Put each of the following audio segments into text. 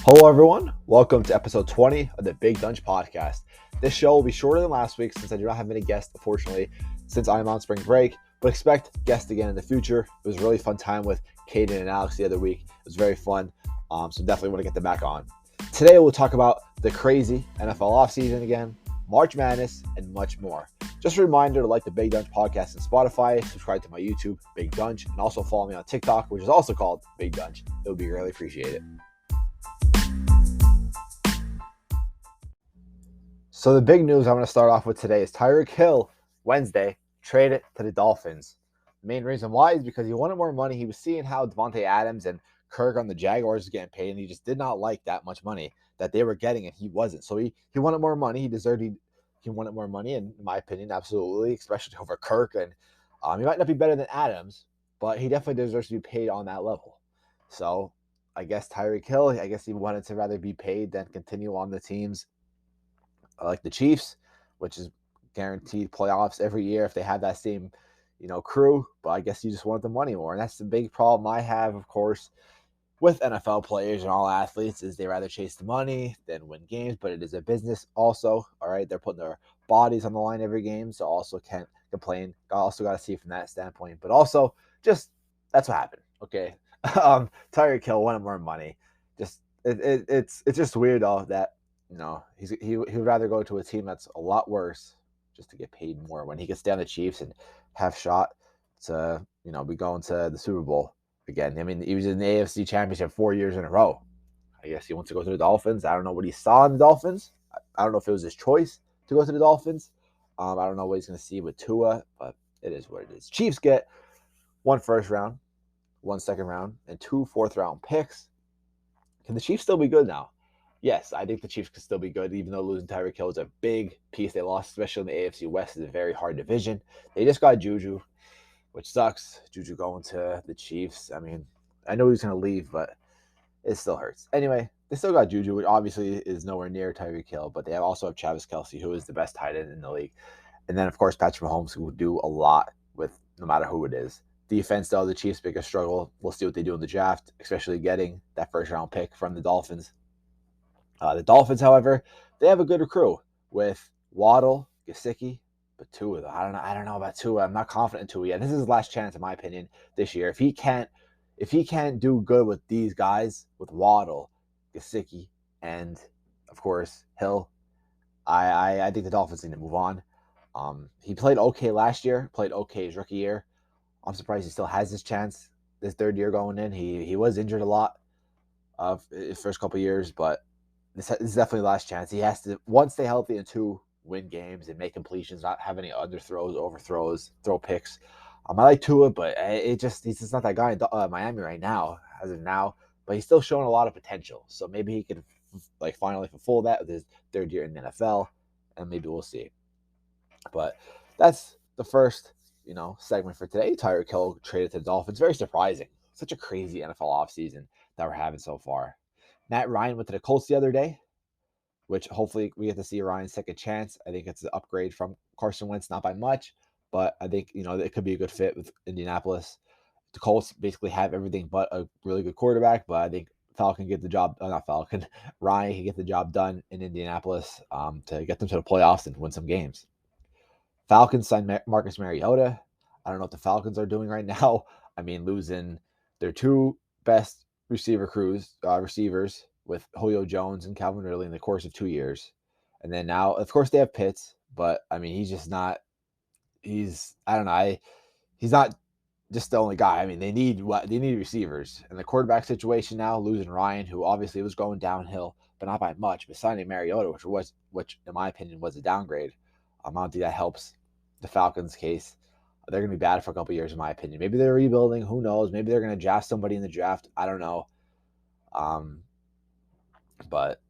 Hello, everyone. Welcome to episode 20 of the Big Donch Podcast. This show will be shorter than last week since I do not have many guests, unfortunately, since I'm on spring break, but expect guests again in the future. It was a really fun time with Caden and Alex the other week. It was very fun, so definitely want to get them back on. Today, we'll talk about the crazy NFL offseason again, March Madness, and much more. Just a reminder to like the Big Donch Podcast on Spotify, subscribe to my YouTube, Big Donch, and also follow me on TikTok, which is also called Big Donch. It would be really appreciated. So the big news I'm going to start off with today is Tyreek Hill, Wednesday, traded to the Dolphins. The main reason why is because he wanted more money. He was seeing how Devontae Adams and Kirk on the Jaguars was getting paid, and he just did not like that much money that they were getting, and he wasn't. So he wanted more money. He wanted more money, and in my opinion, absolutely, especially over Kirk. And he might not be better than Adams, but he definitely deserves to be paid on that level. So I guess Tyreek Hill, he wanted to rather be paid than continue on the teams like the Chiefs, which is guaranteed playoffs every year if they have that same, crew. But I guess you just want the money more. And that's the big problem I have, of course, with NFL players and all athletes is they rather chase the money than win games. But it is a business also, all right? They're putting their bodies on the line every game, so also can't complain. I also got to see it from that standpoint. But also, just that's what happened, okay? Tyreek Hill wanted more money. It's just weird, though, that he would rather go to a team that's a lot worse just to get paid more when he could stay on the Chiefs and have shot to, be going to the Super Bowl again. I mean, he was in the AFC Championship 4 years in a row. I guess he wants to go to the Dolphins. I don't know what he saw in the Dolphins. I don't know if it was his choice to go to the Dolphins. I don't know what he's going to see with Tua, but it is what it is. Chiefs get 1 first round, 1 second round, and 2 fourth-round picks. Can the Chiefs still be good now? Yes, I think the Chiefs could still be good, even though losing Tyreek Hill is a big piece they lost, especially in the AFC West. Is a very hard division. They just got Juju, which sucks. Juju going to the Chiefs. I mean, I know he's going to leave, but it still hurts. Anyway, they still got Juju, which obviously is nowhere near Tyreek Hill, but they also have Travis Kelce, who is the best tight end in the league. And then, of course, Patrick Mahomes, who will do a lot with no matter who it is. Defense, though, the Chiefs' biggest struggle. We'll see what they do in the draft, especially getting that first-round pick from the Dolphins. The Dolphins, however, they have a good crew with Waddle, Gesicki, but Tua. I don't know about Tua. I'm not confident in Tua yet. This is his last chance, in my opinion, this year. If he can't do good with these guys, with Waddle, Gesicki, and of course Hill, I think the Dolphins need to move on. He played okay last year. Played okay his rookie year. I'm surprised he still has his chance this third year going in. He was injured a lot of his first couple years, but this is definitely the last chance. He has to, one, stay healthy, and 2, win games and make completions, not have any underthrows, overthrows, throw picks. I like Tua, but he's just not that guy in Miami right now, as of now. But he's still showing a lot of potential. So maybe he can finally fulfill that with his third year in the NFL, and maybe we'll see. But that's the first, segment for today. Tyreek Hill traded to the Dolphins. Very surprising. Such a crazy NFL offseason that we're having so far. Matt Ryan went to the Colts the other day, which hopefully we get to see Ryan's second chance. I think it's an upgrade from Carson Wentz, not by much, but I think, it could be a good fit with Indianapolis. The Colts basically have everything but a really good quarterback, but I think Ryan can get the job done in Indianapolis to get them to the playoffs and win some games. Falcons signed Marcus Mariota. I don't know what the Falcons are doing right now. I mean, losing their 2 best receivers with Julio Jones and Calvin Ridley in the course of 2 years. And then now, of course, they have Pitts, but I mean, he's not just the only guy. I mean, they need receivers. And the quarterback situation now, losing Ryan, who obviously was going downhill, but not by much, but signing Mariota, which in my opinion was a downgrade. I don't think that helps the Falcons' case. They're going to be bad for a couple years, in my opinion. Maybe they're rebuilding. Who knows? Maybe they're going to draft somebody in the draft. I don't know. But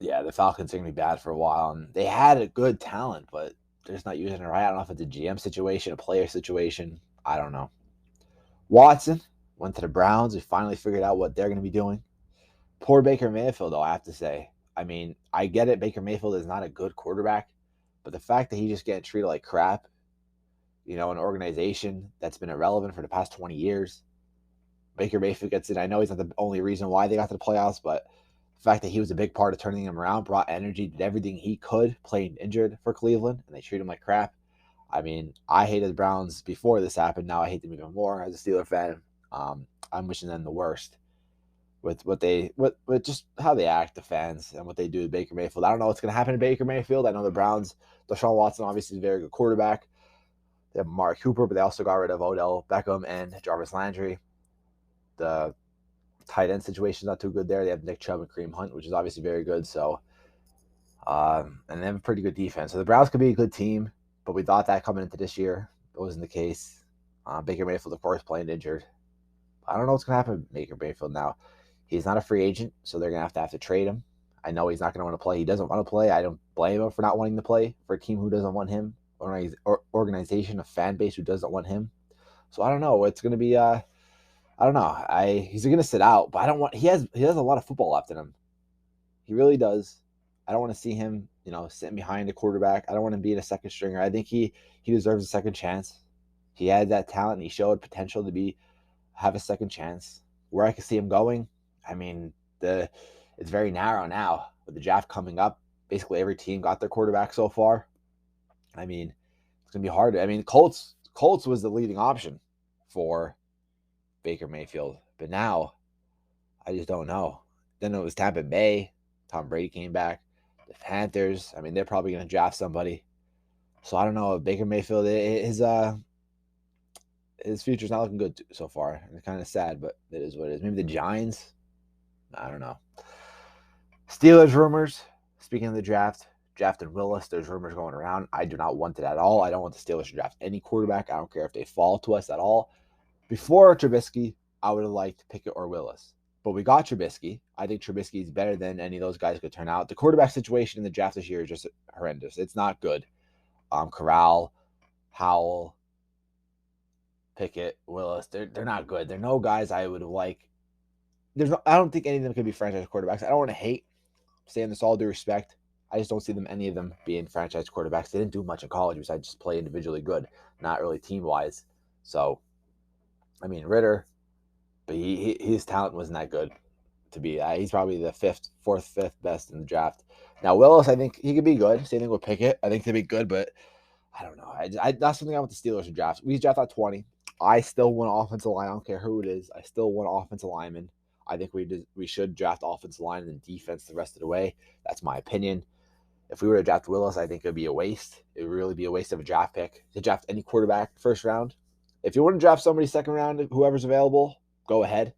yeah, the Falcons are going to be bad for a while. And they had a good talent, but they're just not using it right. I don't know if it's a GM situation, a player situation. I don't know. Watson went to the Browns. We finally figured out what they're going to be doing. Poor Baker Mayfield, though, I have to say. I mean, I get it. Baker Mayfield is not a good quarterback, but the fact that he's just getting treated like crap, an organization that's been irrelevant for the past 20 years. Baker Mayfield gets it. I know he's not the only reason why they got to the playoffs, but the The fact that he was a big part of turning him around, brought energy, did everything he could, playing injured for Cleveland, and they treat him like crap. I mean, I hated the Browns before this happened. Now I hate them even more as a Steeler fan. I'm wishing them the worst with with just how they act, the fans, and what they do to Baker Mayfield. I don't know what's going to happen to Baker Mayfield. I know the Browns, Deshaun Watson obviously is a very good quarterback. They have Mark Cooper, but they also got rid of Odell Beckham and Jarvis Landry. The tight end situation is not too good there. They have Nick Chubb and Kareem Hunt, which is obviously very good. So, and they have a pretty good defense. So the Browns could be a good team, but we thought that coming into this year. It wasn't the case. Baker Mayfield, of course, playing injured. I don't know what's going to happen with Baker Mayfield now. He's not a free agent, so they're going to have to trade him. I know he's not going to want to play. He doesn't want to play. I don't blame him for not wanting to play for a team who doesn't want him, or organization, a fan base who doesn't want him. So I don't know. It's going to be. I don't know. He's going to sit out, but I don't want. He has a lot of football left in him. He really does. I don't want to see him, sitting behind a quarterback. I don't want him being a second stringer. I think he deserves a second chance. He had that talent. And he showed potential to have a second chance. Where I could see him going, I mean, it's very narrow now with the draft coming up. Basically, every team got their quarterback so far. I mean, it's gonna be hard. I mean, Colts was the leading option for Baker Mayfield, but now I just don't know. Then it was Tampa Bay. Tom Brady came back. The Panthers. I mean, they're probably gonna draft somebody. So I don't know. Baker Mayfield, his future's not looking good so far. It's kind of sad, but it is what it is. Maybe the Giants. I don't know. Steelers rumors. Speaking of the draft, drafted Willis. There's rumors going around. I do not want it at all. I don't want the Steelers to draft any quarterback. I don't care if they fall to us at all. Before Trubisky, I would have liked Pickett or Willis. But we got Trubisky. I think Trubisky is better than any of those guys could turn out. The quarterback situation in the draft this year is just horrendous. It's not good. Corral, Howell, Pickett, Willis, they're not good. They're no guys I would like. I don't think any of them could be franchise quarterbacks. I don't want to hate, saying this all due respect. I just don't see any of them being franchise quarterbacks. They didn't do much in college besides just play individually good, not really team-wise. So, I mean, Ritter, but his talent wasn't that good to be. He's probably the fifth best in the draft. Now, Willis, I think he could be good. Same thing with Pickett. I think they'd be good, but I don't know. That's something I want the Steelers to draft. We draft at 20. I still want offensive line. I don't care who it is. I still want offensive linemen. I think we should draft offensive line and defense the rest of the way. That's my opinion. If we were to draft Willis, I think it would be a waste. It would really be a waste of a draft pick to draft any quarterback first round. If you want to draft somebody second round, whoever's available, go ahead.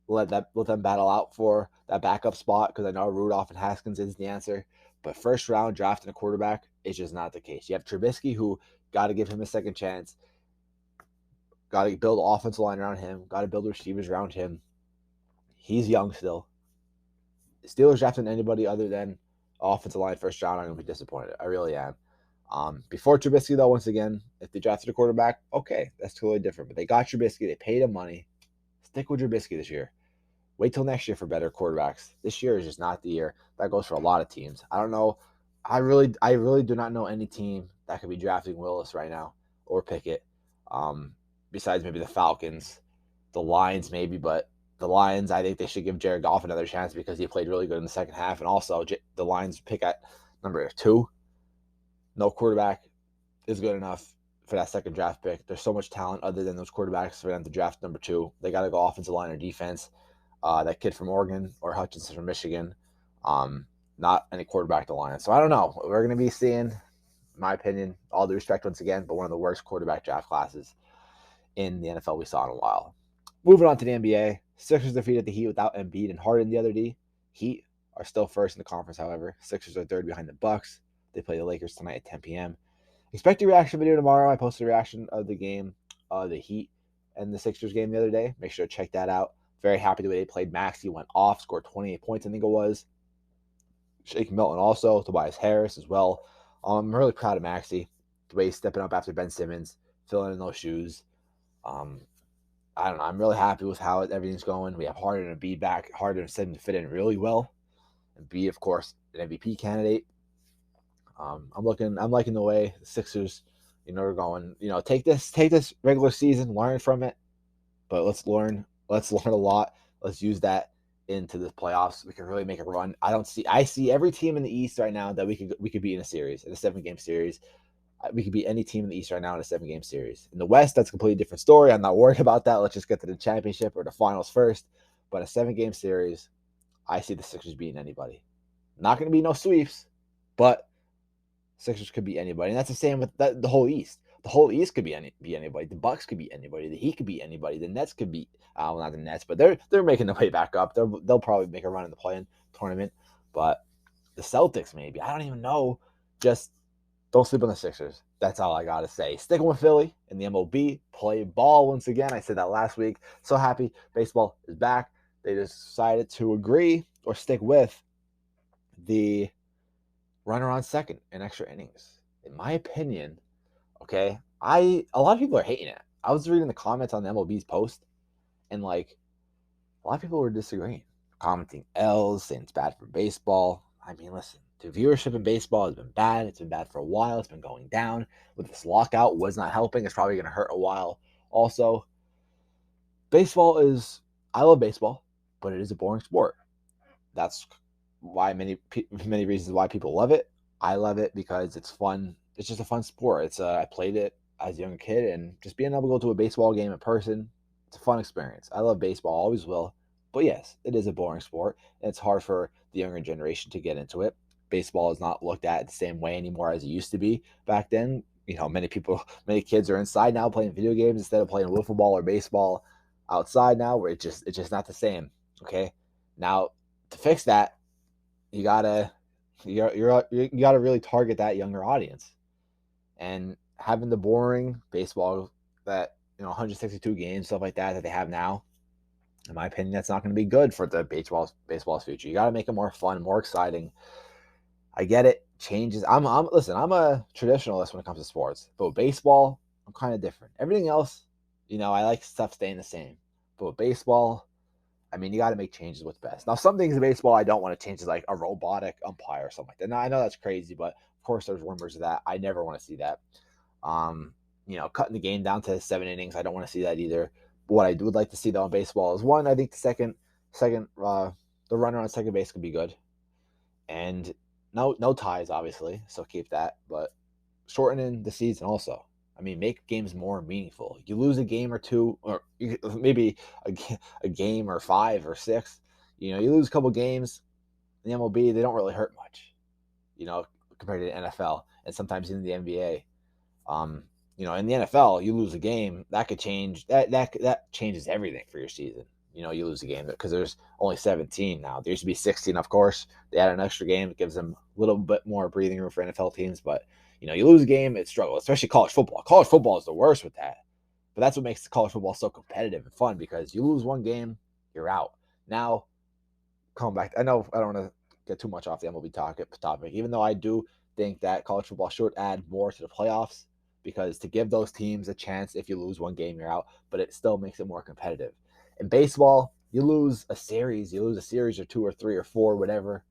Let them battle out for that backup spot, because I know Rudolph and Haskins is the answer. But first round drafting a quarterback is just not the case. You have Trubisky, who got to give him a second chance. Got to build offensive line around him. Got to build receivers around him. He's young still. Steelers drafting anybody other than offensive line first round, I'm going to be disappointed. I really am. Before Trubisky, though, once again, if they drafted a quarterback, okay, that's totally different. But they got Trubisky. They paid him money. Stick with Trubisky this year. Wait till next year for better quarterbacks. This year is just not the year. That goes for a lot of teams. I don't know. I really do not know any team that could be drafting Willis right now or Pickett. Besides maybe the Falcons, the Lions maybe, but the Lions, I think they should give Jared Goff another chance because he played really good in the second half. And also, the Lions pick at number 2. No quarterback is good enough for that second draft pick. There's so much talent other than those quarterbacks for them to draft number 2. They got to go offensive line or defense. That kid from Oregon or Hutchinson from Michigan, not any quarterback to line. So I don't know. We're going to be seeing, in my opinion, all due respect once again, but one of the worst quarterback draft classes in the NFL we saw in a while. Moving on to the NBA, Sixers defeated the Heat without Embiid and Harden the other day. Heat are still first in the conference, however. Sixers are third behind the Bucks. They play the Lakers tonight at 10 p.m. Expect a reaction video tomorrow. I posted a reaction of the game, the Heat and the Sixers game the other day. Make sure to check that out. Very happy the way they played. Maxey went off, scored 28 points, I think it was. Shake Milton also, Tobias Harris as well. I'm really proud of Maxey, the way he's stepping up after Ben Simmons, filling in those shoes. I don't know. I'm really happy with how everything's going. We have Harden and Embiid back. Harden said to fit in really well. Embiid, of course, an MVP candidate. I'm liking the way the Sixers, are going. Take this regular season, learn from it, but let's learn a lot. Let's use that into the playoffs. We can really make a run. I see every team in the East right now that we could beat in a series, in a 7-game series. We could beat any team in the East right now in a 7-game series. In the West, that's a completely different story. I'm not worried about that. Let's just get to the championship or the finals first. But a 7-game series, I see the Sixers beating anybody. Not going to be no sweeps, but Sixers could beat anybody. And that's the same with the whole East. The whole East could be anybody. The Bucks could beat anybody. The Heat could beat anybody. The Nets could beat, well, not the Nets, but they're making their way back up. They'll probably make a run in the play-in tournament. But the Celtics, maybe. I don't even know. Just don't sleep on the Sixers. That's all I got to say. Sticking with Philly in the MLB. Play ball once again. I said that last week. So happy baseball is back. They decided to agree or stick with the runner on second in extra innings. In my opinion, okay, a lot of people are hating it. I was reading the comments on the MLB's post, and like a lot of people were disagreeing, commenting L's, saying it's bad for baseball. I mean, listen, the viewership in baseball has been bad. It's been bad for a while. It's been going down. With this lockout, was not helping. It's probably going to hurt a while. Also, I love baseball, but it is a boring sport. That's why many reasons why people love it. I love it because it's fun. It's just a fun sport. I played it as a young kid, and just being able to go to a baseball game in person, it's a fun experience. I love baseball, always will. But yes, it is a boring sport, and it's hard for the younger generation to get into it. Baseball is not looked at the same way anymore as it used to be back then. Many kids are inside now playing video games instead of playing wiffle ball or baseball outside now, where it's just not the same. Okay, now to fix that, you gotta really target that younger audience, and having the boring baseball that 162 games, stuff like that they have now. In my opinion, that's not going to be good for the baseball's future. You got to make it more fun, more exciting. I get it. Changes. Listen, I'm a traditionalist when it comes to sports, but with baseball, I'm kind of different. Everything else, I like stuff staying the same. But with baseball, I mean, you got to make changes what's best. Now, some things in baseball I don't want to change, is like a robotic umpire or something like that. Now, I know that's crazy, but of course there's rumors of that. I never want to see that. Cutting the game down to 7 innings, I don't want to see that either. But what I would like to see though in baseball is, one, I think the the runner on second base could be good, and no ties obviously, so keep that. But shortening the season also. I mean, make games more meaningful. You lose a game or two, or maybe a game or 5 or 6. You lose a couple games in the MLB, they don't really hurt much, compared to the NFL and sometimes in the NBA. In the NFL, you lose a game, that could change. That changes everything for your season. You lose a game because there's only 17 now. There used to be 16, of course. They add an extra game. It gives them a little bit more breathing room for NFL teams. But, you lose a game, it's struggle, especially college football. College football is the worst with that. But that's what makes college football so competitive and fun, because you lose one game, you're out. Now, coming back, I know I don't want to get too much off the MLB topic, even though I do think that college football should add more to the playoffs, because to give those teams a chance, if you lose one game, you're out, but it still makes it more competitive. In baseball, you lose a series or 2 or 3 or 4, whatever,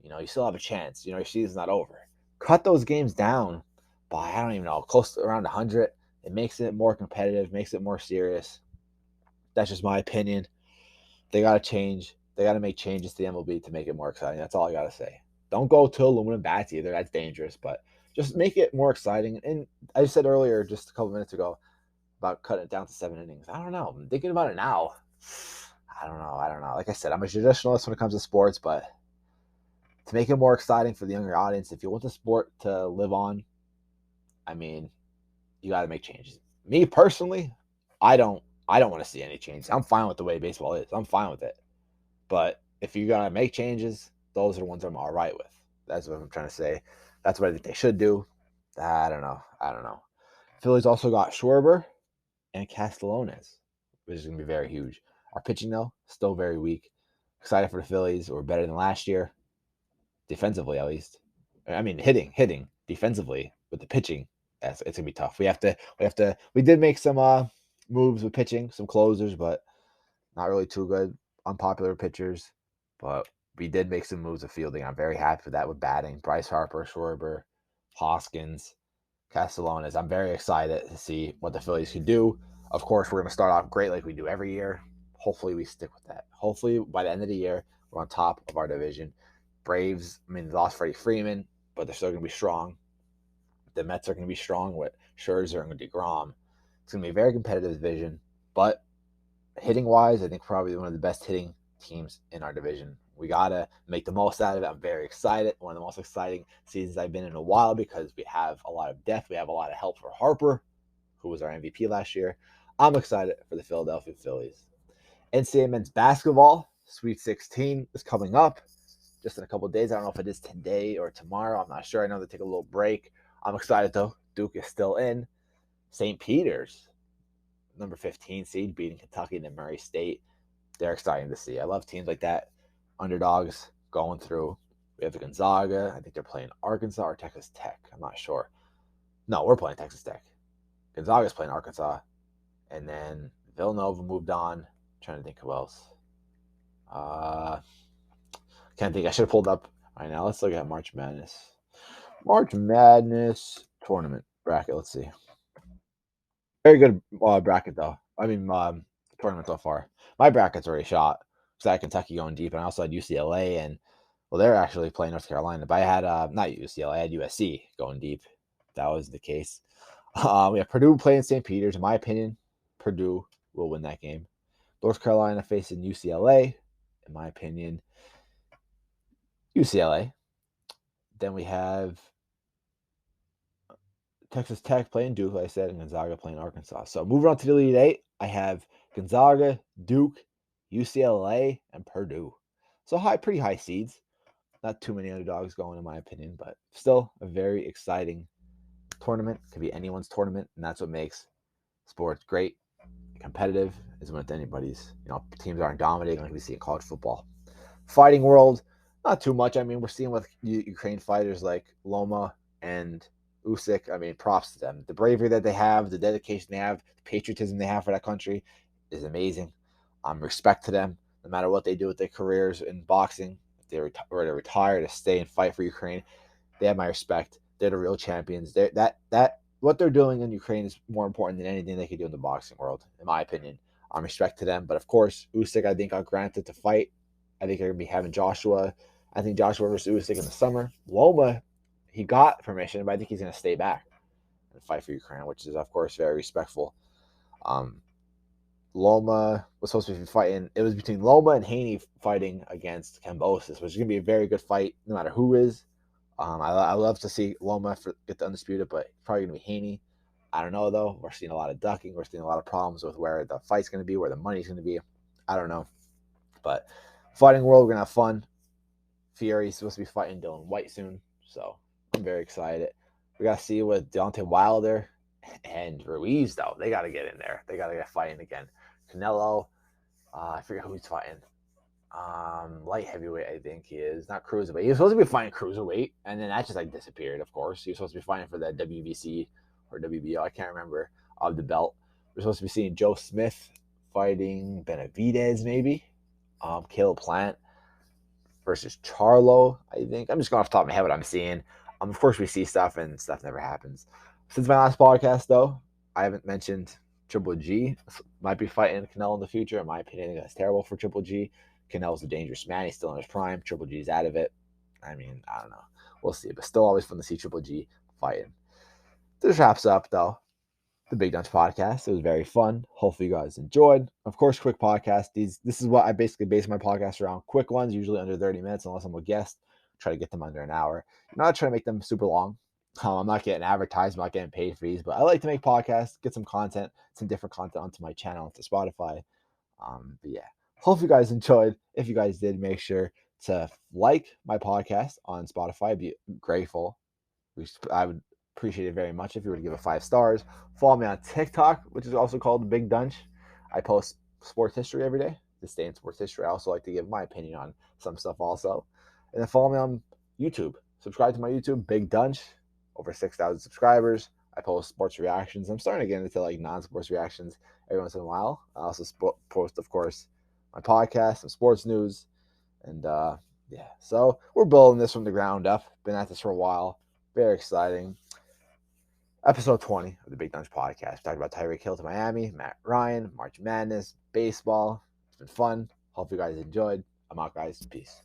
you still have a chance. Your season's not over. Cut those games down by, I don't even know, close to around 100. It makes it more competitive, makes it more serious. That's just my opinion. They got to change. They got to make changes to the MLB to make it more exciting. That's all I got to say. Don't go to aluminum bats either. That's dangerous, but just make it more exciting. And I said earlier, just a couple minutes ago, about cutting it down to 7 innings. I don't know. I'm thinking about it now. I don't know. Like I said, I'm a traditionalist when it comes to sports, but to make it more exciting for the younger audience, if you want the sport to live on, I mean, you got to make changes. Me personally, I don't want to see any changes. I'm fine with the way baseball is. I'm fine with it. But if you're gonna make changes, those are the ones I'm all right with. That's what I'm trying to say. That's what I think they should do. I don't know. Phillies also got Schwarber and Castellanos, which is going to be very huge. Our pitching, though, still very weak. Excited for the Phillies. We're better than last year, defensively at least. I mean, hitting defensively, with the pitching, it's going to be tough. We did make some moves with pitching, some closers, but not really too good. Unpopular pitchers, but we did make some moves of fielding. I'm very happy with that, with batting. Bryce Harper, Schwarber, Hoskins, Castellanos. I'm very excited to see what the Phillies can do. Of course, we're going to start off great like we do every year. Hopefully we stick with that. Hopefully, by the end of the year, we're on top of our division. Braves, they lost Freddie Freeman, but they're still going to be strong. The Mets are going to be strong with Scherzer and DeGrom. It's going to be a very competitive division, but hitting-wise, I think probably one of the best hitting teams in our division. We got to make the most out of it. I'm very excited. One of the most exciting seasons I've been in a while because we have a lot of depth. We have a lot of help for Harper, who was our MVP last year. I'm excited for the Philadelphia Phillies. NCAA men's basketball, Sweet 16 is coming up just in a couple of days. I don't know if it is today or tomorrow. I'm not sure. I know they take a little break. I'm excited, though. Duke is still in. St. Peter's, number 15 seed, beating Kentucky and Murray State. They're exciting to see. I love teams like that. Underdogs going through. We have the Gonzaga. I think they're playing Arkansas or Texas Tech. I'm not sure. No, we're playing Texas Tech. Gonzaga's playing Arkansas. And then Villanova moved on. I'm trying to think who else. Can't think. I should have pulled up right now. Let's look at March Madness. March Madness tournament bracket. Let's see. Very good bracket, though. Tournament so far. My bracket's already shot. So I had Kentucky going deep, and I also had UCLA, and well, they're actually playing North Carolina. But I had not UCLA, I had USC going deep. That was the case. We have Purdue playing St. Peter's. In my opinion, Purdue will win that game. North Carolina facing UCLA. In my opinion, UCLA. Then we have Texas Tech playing Duke, like I said, and Gonzaga playing Arkansas. So moving on to the Elite Eight, I have Gonzaga, Duke, UCLA, and Purdue. So pretty high seeds. Not too many underdogs going, in my opinion, but still a very exciting tournament. Could be anyone's tournament, and that's what makes sports great. Competitive is when anybody's, teams aren't dominating like we see in college football. Fighting world, not too much. We're seeing with Ukraine fighters like Loma and Usyk. Props to them. The bravery that they have, the dedication they have, the patriotism they have for that country is amazing. Respect to them, no matter what they do with their careers in boxing. If they retire to stay and fight for Ukraine, they have my respect. They're the real champions. What they're doing in Ukraine is more important than anything they could do in the boxing world, in my opinion. Respect to them. But of course, Usyk, I think, got granted to fight. I think they're going to be having Joshua. I think Joshua versus Usyk in the summer. Loma, he got permission, but I think he's going to stay back and fight for Ukraine, which is, of course, very respectful. Loma was supposed to be fighting. It was between Loma and Haney fighting against Kambosos, which is going to be a very good fight, no matter who is. I love to see Loma get the undisputed, but it's probably going to be Haney. I don't know, though. We're seeing a lot of ducking. We're seeing a lot of problems with where the fight's going to be, where the money's going to be. I don't know. But fighting world, we're going to have fun. Fury's supposed to be fighting Dylan White soon, so I'm very excited. We got to see what Deontay Wilder and Ruiz, though. They got to get in there. They got to get fighting again. Canelo, I forget who he's fighting. Light heavyweight, I think he is. Not cruiserweight. He was supposed to be fighting cruiserweight, and then that just disappeared, of course. He was supposed to be fighting for that WBC or WBO, I can't remember, of the belt. We're supposed to be seeing Joe Smith fighting Benavidez, maybe. Caleb Plant versus Charlo, I think. I'm just going off the top of my head what I'm seeing. Of course, we see stuff, and stuff never happens. Since my last podcast, though, I haven't mentioned Triple G. Might be fighting Canelo in the future. In my opinion, I think that's terrible for Triple G. Canelo's a dangerous man. He's still in his prime. Triple G's out of it. I don't know. We'll see. But still always fun to see Triple G fighting. This wraps up, though, the Big Donch Podcast. It was very fun. Hopefully you guys enjoyed. Of course, quick podcast. This is what I basically base my podcast around. Quick ones, usually under 30 minutes, unless I'm a guest. Try to get them under an hour. I'm not trying to make them super long. I'm not getting advertised. I'm not getting paid for these. But I like to make podcasts, get some content, some different content onto my channel, onto Spotify. But yeah. Hope you guys enjoyed. If you guys did, make sure to like my podcast on Spotify. I'd be grateful. I would appreciate it very much if you were to give it 5 stars. Follow me on TikTok, which is also called Big Donch. I post sports history every day to stay in sports history. I also like to give my opinion on some stuff also. And then follow me on YouTube. Subscribe to my YouTube, Big Donch. Over 6,000 subscribers. I post sports reactions. I'm starting to get into non-sports reactions every once in a while. I also post, of course, my podcast, some sports news, and yeah. So we're building this from the ground up. Been at this for a while. Very exciting. Episode 20 of the Big Donch Podcast. We talked about Tyreek Hill to Miami, Matt Ryan, March Madness, baseball. It's been fun. Hope you guys enjoyed. I'm out, guys. Peace.